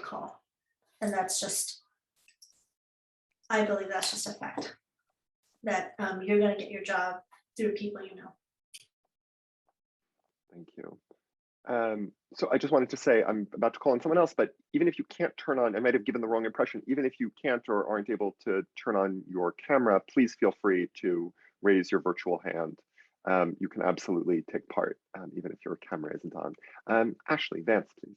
call. And that's just, I believe that's just a fact, that you're going to get your job through people you know. Thank you. So I just wanted to say, I'm about to call on someone else, but even if you can't turn on, I might have given the wrong impression, even if you can't or aren't able to turn on your camera, please feel free to raise your virtual hand. You can absolutely take part, even if your camera isn't on. Ashley, Vance, please.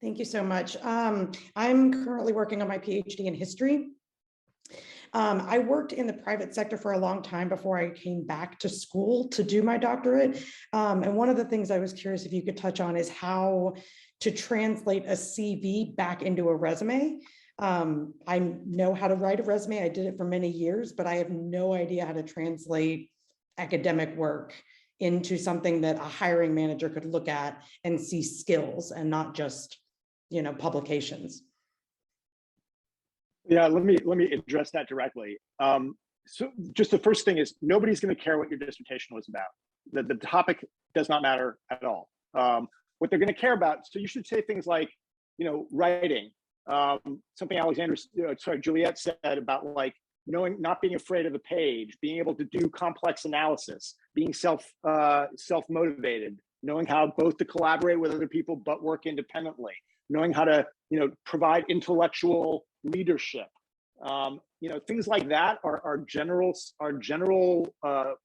Thank you so much. I'm currently working on my PhD in history. I worked in the private sector for a long time before I came back to school to do my doctorate. And one of the things I was curious if you could touch on is how to translate a CV back into a resume. I know how to write a resume. I did it for many years, but I have no idea how to translate academic work into something that a hiring manager could look at and see skills and not just, publications. Yeah, let me address that directly. So just the first thing is, nobody's going to care what your dissertation was about. The topic does not matter at all. What they're going to care about, so you should say things like, writing. Something Juliet said about like not being afraid of the page, being able to do complex analysis, being self-motivated, knowing how both to collaborate with other people but work independently, knowing how to provide intellectual leadership. Things like that are general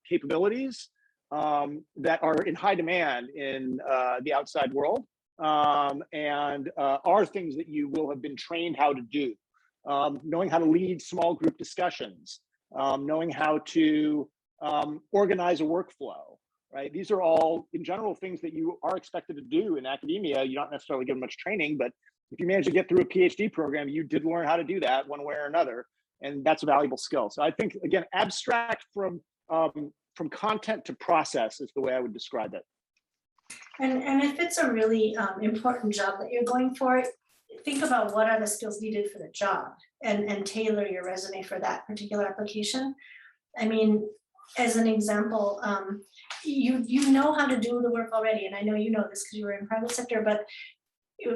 capabilities that are in high demand in the outside world, and are things that you will have been trained how to do. Knowing how to lead small group discussions, knowing how to organize a workflow, right? These are all, in general, things that you are expected to do in academia. You don't necessarily get much training, but if you manage to get through a PhD program, you did learn how to do that one way or another, and that's a valuable skill. So I think, again, abstract from content to process is the way I would describe it. And if it's a really important job that you're going for, think about what are the skills needed for the job and tailor your resume for that particular application. I mean, as an example, you know how to do the work already, and I know you know this because you were in private sector, but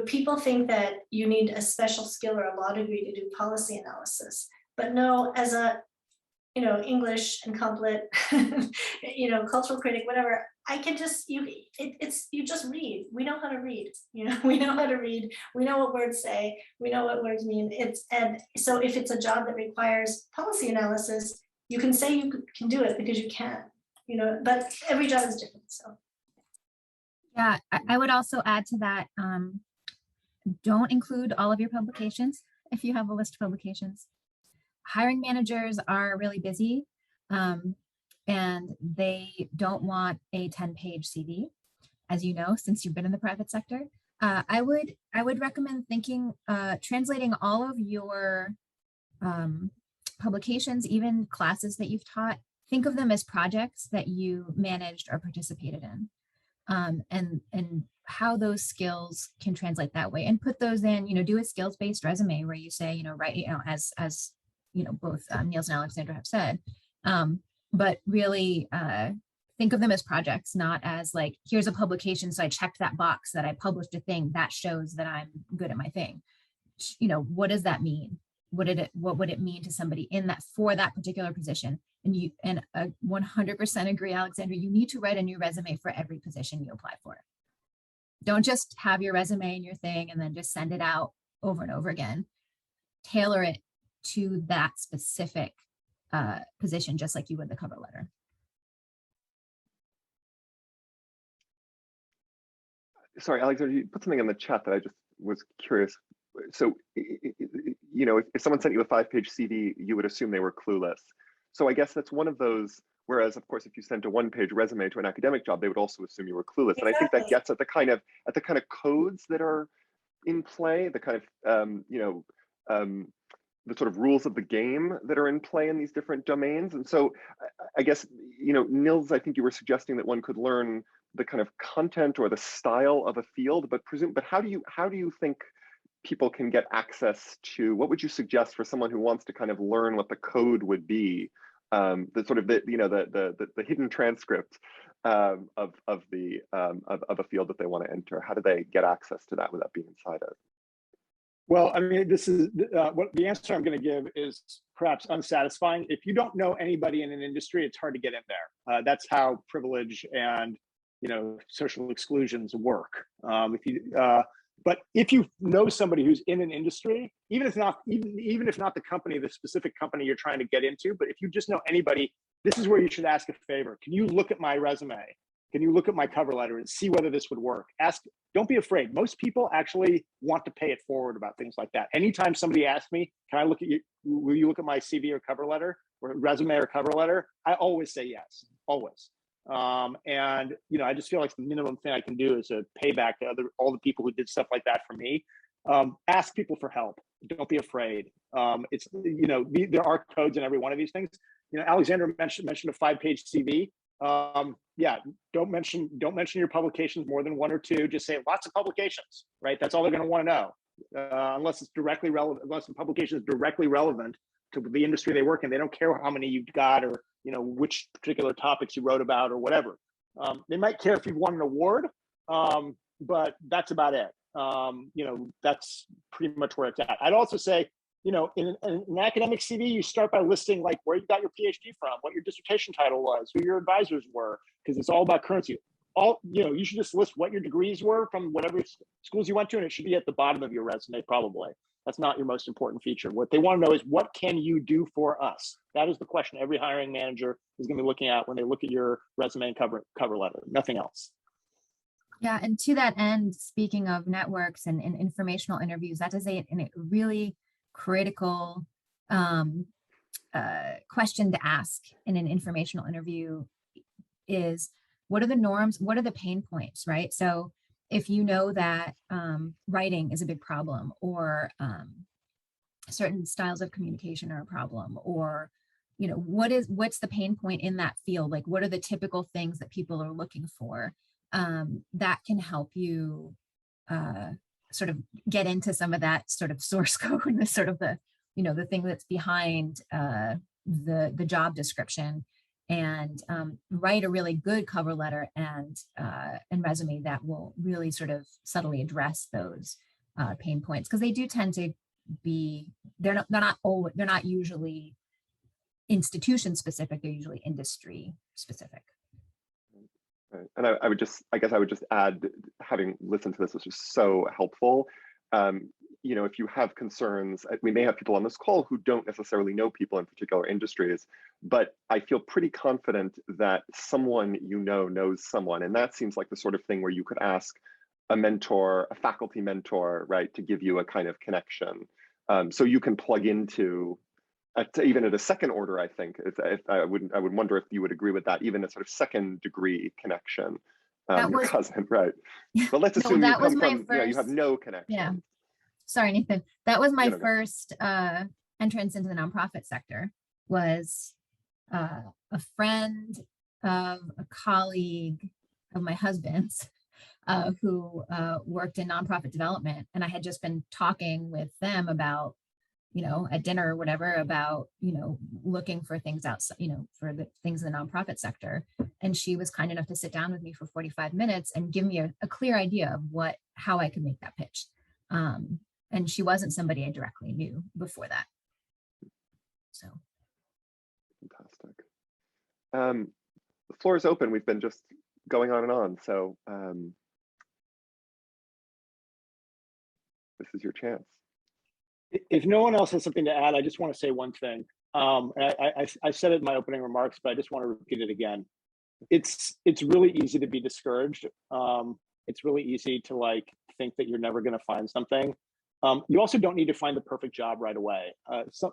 people think that you need a special skill or a law degree to do policy analysis. But no, as a English and complet, cultural critic, whatever, I can just, you just read. We know how to read, we know how to read. We know what words say. We know what words mean. And so if it's a job that requires policy analysis, you can say you can do it because you can, but every job is different, so. Yeah, I would also add to that, don't include all of your publications if you have a list of publications. Hiring managers are really busy, and they don't want a 10-page CV, as you know, since you've been in the private sector. I would recommend translating all of your publications, even classes that you've taught. Think of them as projects that you managed or participated in, and how those skills can translate that way, and put those in. Do a skills-based resume where you say, as both Nils and Alexandra have said, but really think of them as projects, not as like, here's a publication, so I checked that box that I published a thing that shows that I'm good at my thing. What does that mean? What would it mean to somebody for that particular position? And I 100% agree, Alexandra, you need to write a new resume for every position you apply for. Don't just have your resume and your thing and then just send it out over and over again. Tailor it to that specific position, just like you would the cover letter. Sorry, Alexandra, you put something in the chat that I just was curious. So, if someone sent you a 5-page CV, you would assume they were clueless. So I guess that's one of those, whereas of course, if you sent a 1-page resume to an academic job, they would also assume you were clueless. Exactly. And I think that gets at the kind of codes that are in play, the kind of, the sort of rules of the game that are in play in these different domains. And so I guess, Nils, I think you were suggesting that one could learn the kind of content or the style of a field, but how do you think people can get access to, what would you suggest for someone who wants to kind of learn what the code would be, the sort of the hidden transcript of a field that they want to enter? How do they get access to that without being inside it? Well, I mean, this is what the answer I'm going to give is perhaps unsatisfying. If you don't know anybody in an industry, it's hard to get in there. That's how privilege and social exclusions work. But if you know somebody who's in an industry, even if not the company, the specific company you're trying to get into, but if you just know anybody, this is where you should ask a favor. Can you look at my resume? Can you look at my cover letter and see whether this would work? Don't be afraid. Most people actually want to pay it forward about things like that. Anytime somebody asks me, can I look at you? Will you look at my CV or cover letter or resume or cover letter? I always say yes, always. And I just feel like the minimum thing I can do is to pay back to all the people who did stuff like that for me. Ask people for help. Don't be afraid. There are codes in every one of these things. Alexandra mentioned a 5-page CV. Don't mention your publications more than 1 or 2. Just say lots of publications, right? That's all they're going to want to know, unless it's directly relevant. Unless the publication is directly relevant to the industry they work in. They don't care how many you've got or which particular topics you wrote about or whatever. They might care if you've won an award, but that's about it. that's pretty much where it's at. I'd also say, in an academic CV, you start by listing like where you got your PhD from, what your dissertation title was, who your advisors were, because it's all about currency. You should just list what your degrees were from whatever schools you went to, and it should be at the bottom of your resume, probably. That's not your most important feature. What they want to know is, what can you do for us? That is the question every hiring manager is going to be looking at when they look at your resume and cover letter, nothing else. Yeah, and to that end, speaking of networks and informational interviews, that is a really critical question to ask in an informational interview is, what are the norms? What are the pain points, right? So if you know that writing is a big problem, or certain styles of communication are a problem, or what's the pain point in that field? Like, what are the typical things that people are looking for? That can help you sort of get into some of that sort of source code, the sort of the thing that's behind the job description, and write a really good cover letter and resume that will really sort of subtly address those pain points, because they do tend to be, they're not usually institution specific, they're usually industry specific. Right. And I would just add, having listened to this was just so helpful. If you have concerns, we may have people on this call who don't necessarily know people in particular industries, but I feel pretty confident that someone knows someone. And that seems like the sort of thing where you could ask a mentor, a faculty mentor, right, to give you a kind of connection. So you can plug into, even at a second order, I think, I would wonder if you would agree with that, even a sort of second degree connection, your cousin, right? But let's assume you come from, you have no connection. Yeah. Sorry, Nathan. That was my first entrance into the nonprofit sector, was a friend of a colleague of my husband's who worked in nonprofit development. And I had just been talking with them about, at dinner or whatever, about, looking for things outside, for the things in the nonprofit sector. And she was kind enough to sit down with me for 45 minutes and give me a clear idea of how I could make that pitch. And she wasn't somebody I directly knew before that. So. Fantastic. The floor is open. We've been just going on and on. So this is your chance. If no one else has something to add, I just want to say one thing. I said it in my opening remarks, but I just want to repeat it again. It's really easy to be discouraged. It's really easy to think that you're never going to find something. You also don't need to find the perfect job right away.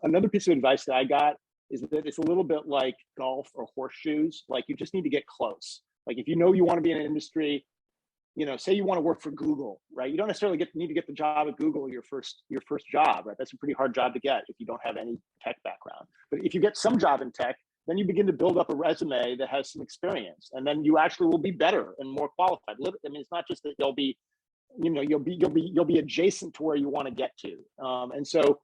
Another piece of advice that I got is that it's a little bit like golf or horseshoes. You just need to get close. If you want to be in an industry, say you want to work for Google, right? You don't necessarily need to get the job at Google your first job, right? That's a pretty hard job to get if you don't have any tech background. But if you get some job in tech, then you begin to build up a resume that has some experience, and then you actually will be better and more qualified. I mean, it's not just that you'll be adjacent to where you want to get to. And so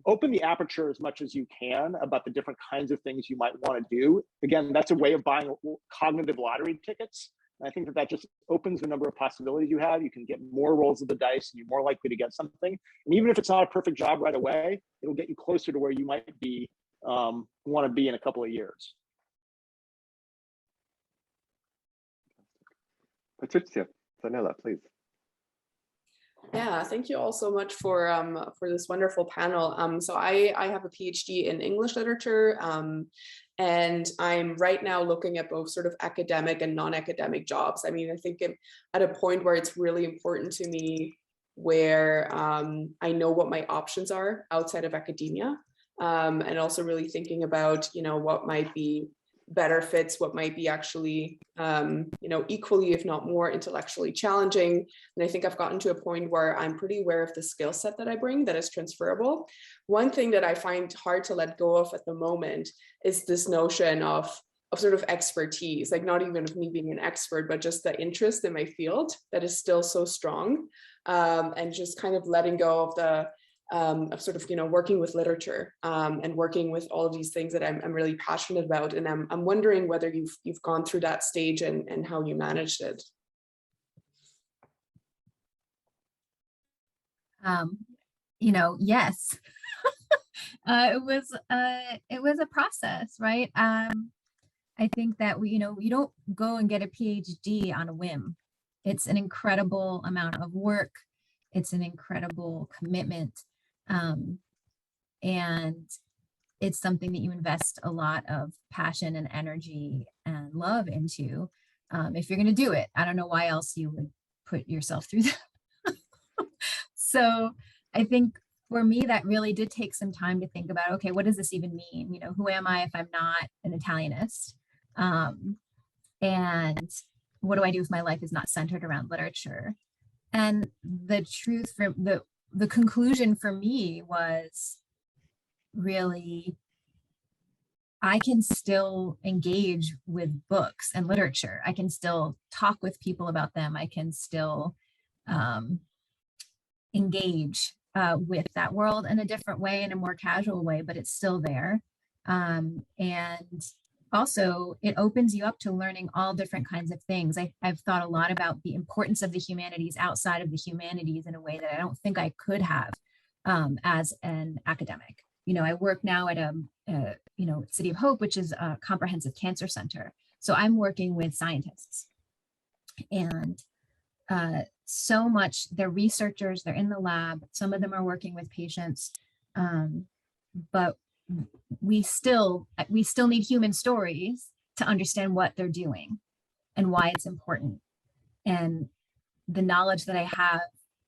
open the aperture as much as you can about the different kinds of things you might want to do. Again, that's a way of buying cognitive lottery tickets. And I think that just opens the number of possibilities you have. You can get more rolls of the dice, and you're more likely to get something. And even if it's not a perfect job right away, it'll get you closer to where you might be, want to be in a couple of years. Patricia, Zanella, please. Yeah, thank you all so much for this wonderful panel. So I have a PhD in English literature, and I'm right now looking at both sort of academic and non-academic jobs. I mean, I think I'm at a point where it's really important to me where I know what my options are outside of academia, and also really thinking about, what might be better fits, what might be actually, equally, if not more, intellectually challenging. And I think I've gotten to a point where I'm pretty aware of the skill set that I bring that is transferable. One thing that I find hard to let go of at the moment is this notion of sort of expertise, not even of me being an expert, but just the interest in my field that is still so strong, and just kind of letting go of the of sort of, working with literature, and working with all of these things that I'm really passionate about. And I'm wondering whether you've gone through that stage and how you managed it. You know, yes, it was a process, right? I think that you know, you don't go and get a PhD on a whim. It's an incredible amount of work. It's an incredible commitment. And it's something that you invest a lot of passion and energy and love into. If you're going to do it, I don't know why else you would put yourself through that. So I think for me, that really did take some time to think about, okay, what does this even mean? You know, who am I if I'm not an Italianist? And what do I do if my life is not centered around literature? And the truth for the conclusion for me was really, I can still engage with books and literature. I can still talk with people about them. I can still engage with that world in a different way, in a more casual way, but it's still there. And also, it opens you up to learning all different kinds of things. I've thought a lot about the importance of the humanities outside of the humanities in a way that I don't think I could have as an academic. You know, I work now at you know, City of Hope, which is a comprehensive cancer center. So I'm working with scientists, and so much, they're researchers, they're in the lab, some of them are working with patients, but we still need human stories to understand what they're doing and why it's important. And the knowledge that I have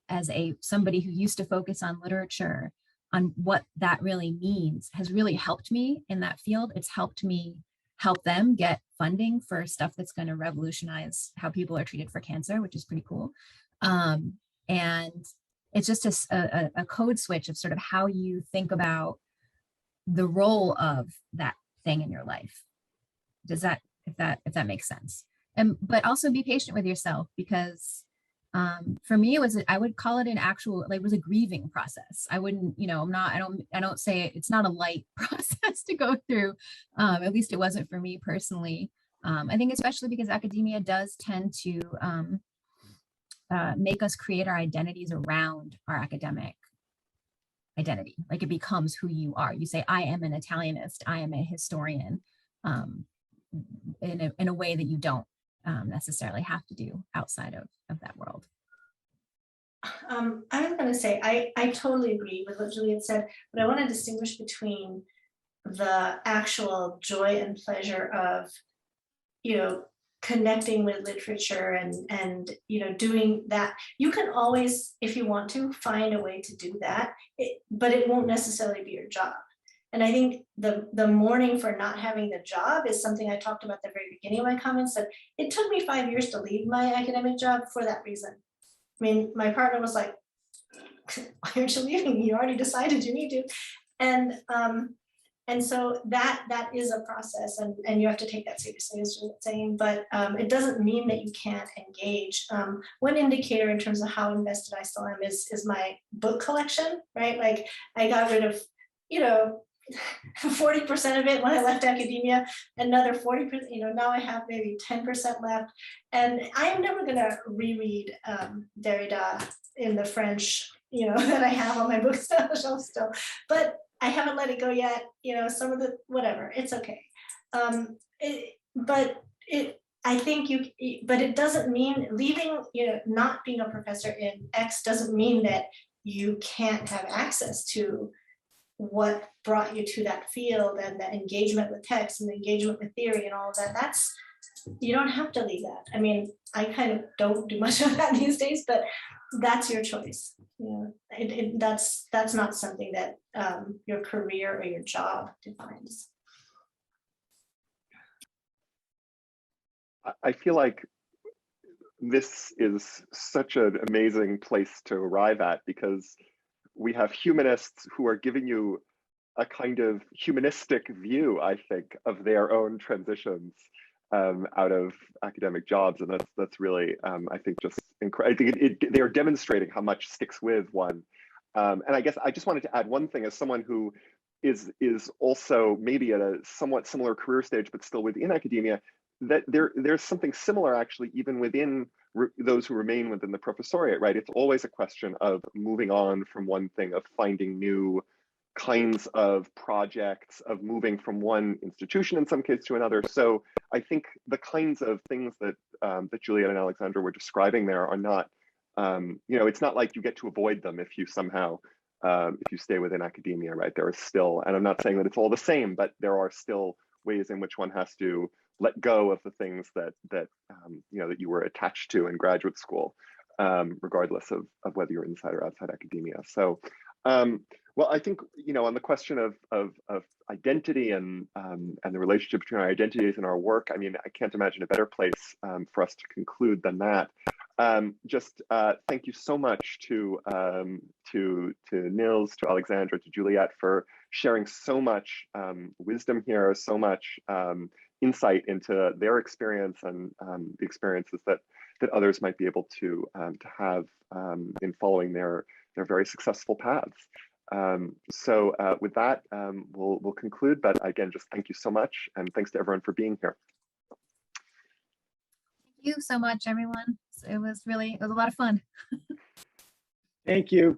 as somebody who used to focus on literature, on what that really means, has really helped me in that field. It's helped me help them get funding for stuff that's going to revolutionize how people are treated for cancer, which is pretty cool. And it's just a code switch of sort of how you think about the role of that thing in your life. Does that, if that makes sense? But also be patient with yourself, because for me, I would call it an actual, like, it was a grieving process. I wouldn't, you know, I don't say it's not a light process to go through. At least it wasn't for me personally. I think especially because academia does tend to make us create our identities around our academic identity. Like, it becomes who you are. You say, I am an Italianist, I am a historian, in a way that you don't necessarily have to do outside of that world. I was going to say, I totally agree with what Juliet said, but I want to distinguish between the actual joy and pleasure of, you know, connecting with literature and you know, doing that. You can always, if you want to, find a way to do that, but it won't necessarily be your job. And I think the mourning for not having the job is something I talked about at the very beginning of my comments, that it took me 5 years to leave my academic job for that reason. I mean, my partner was like, why aren't you leaving? You already decided you need to. And so that is a process, and you have to take that seriously, as Juliet's saying, but it doesn't mean that you can't engage. One indicator in terms of how invested I still am is my book collection, right? Like, I got rid of, you know, 40% of it when I left academia, another 40%, you know, now I have maybe 10% left. And I am never gonna reread Derrida in the French, you know, that I have on my bookshelf still, but I haven't let it go yet. You know, some of the, whatever, it's okay. But it doesn't mean leaving, you know, not being a professor in X doesn't mean that you can't have access to what brought you to that field and the engagement with text and the engagement with theory and all of that. You don't have to leave that. I mean, I kind of don't do much of that these days, but that's your choice. You know, that's not something that your career or your job defines. I feel like this is such an amazing place to arrive at, because we have humanists who are giving you a kind of humanistic view, I think, of their own transitions out of academic jobs, and that's really, I think, just incredible. I think they are demonstrating how much sticks with one. And I guess I just wanted to add one thing, as someone who is also maybe at a somewhat similar career stage, but still within academia. that there's something similar actually even within those who remain within the professoriate, right? It's always a question of moving on from one thing, of finding new kinds of projects, of moving from one institution in some cases to another. So I think the kinds of things that that Juliet and Alexandra were describing there are not, you know, it's not like you get to avoid them if you somehow, if you stay within academia, right? There is still, and I'm not saying that it's all the same, but there are still ways in which one has to let go of the things that you know, that you were attached to in graduate school, regardless of whether you're inside or outside academia. So, well, I think, you know, on the question of identity and the relationship between our identities and our work, I mean, I can't imagine a better place for us to conclude than that. Just thank you so much to Nils, to Alexandra, to Juliet for sharing so much wisdom here, so much insight into their experience and the experiences that others might be able to have in following their very successful paths. So with that, we'll conclude. But again, just thank you so much, and thanks to everyone for being here. Thank you so much, everyone. It was a lot of fun. Thank you.